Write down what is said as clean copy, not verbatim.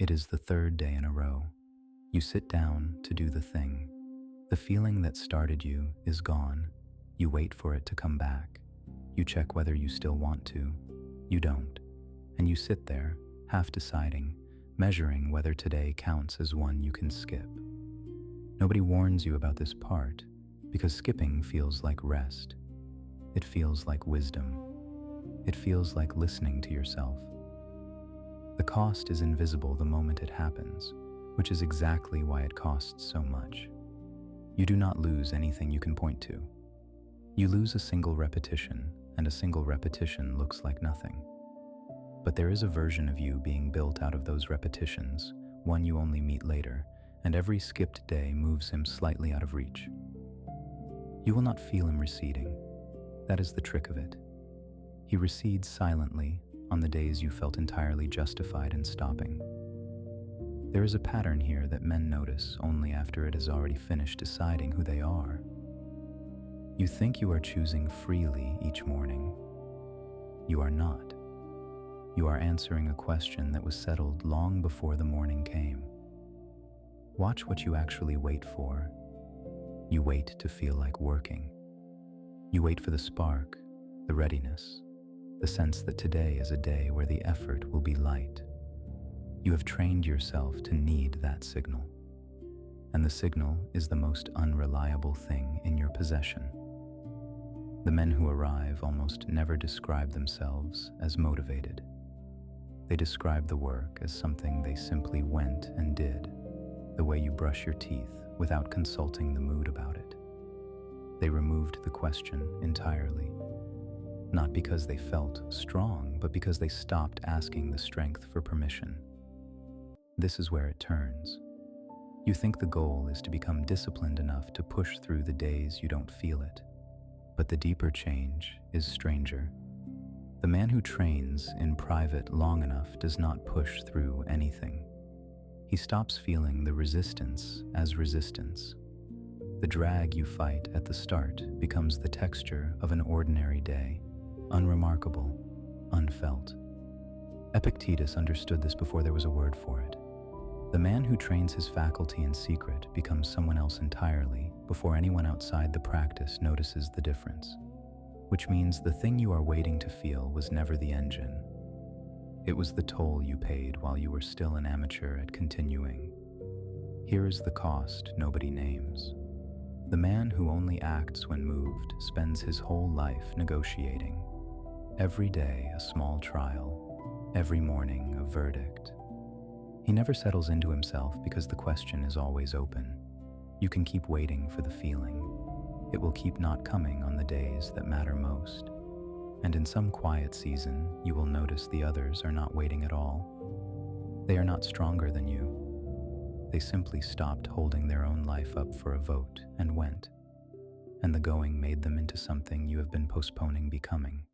It is the third day in a row. You sit down to do the thing. The feeling that started you is gone. You wait for it to come back. You check whether you still want to. You don't. And you sit there, half deciding, measuring whether today counts as one you can skip. Nobody warns you about this part, because skipping feels like rest. It feels like wisdom. It feels like listening to yourself. The cost is invisible the moment it happens, which is exactly why it costs so much. You do not lose anything you can point to. You lose a single repetition, and a single repetition looks like nothing. But there is a version of you being built out of those repetitions, one you only meet later, and every skipped day moves him slightly out of reach. You will not feel him receding. That is the trick of it. He recedes silently on the days you felt entirely justified in stopping. There is a pattern here that men notice only after it has already finished deciding who they are. You think you are choosing freely each morning. You are not. You are answering a question that was settled long before the morning came. Watch what you actually wait for. You wait to feel like working. You wait for the spark, the readiness, the sense that today is a day where the effort will be light. You have trained yourself to need that signal. And the signal is the most unreliable thing in your possession. The men who arrive almost never describe themselves as motivated. They describe the work as something they simply went and did, the way you brush your teeth without consulting the mood about it. They removed the question entirely, not because they felt strong, but because they stopped asking the strength for permission. This is where it turns. You think the goal is to become disciplined enough to push through the days you don't feel it. But the deeper change is stranger. The man who trains in private long enough does not push through anything. He stops feeling the resistance as resistance. The drag you fight at the start becomes the texture of an ordinary day, unremarkable, unfelt. Epictetus understood this before there was a word for it. The man who trains his faculty in secret becomes someone else entirely before anyone outside the practice notices the difference, which means the thing you are waiting to feel was never the engine. It was the toll you paid while you were still an amateur at continuing. Here is the cost nobody names. The man who only acts when moved spends his whole life negotiating. Every day a small trial, every morning a verdict. He never settles into himself because the question is always open. You can keep waiting for the feeling. It will keep not coming on the days that matter most. And in some quiet season, you will notice the others are not waiting at all. They are not stronger than you. They simply stopped holding their own life up for a vote and went. And the going made them into something you have been postponing becoming.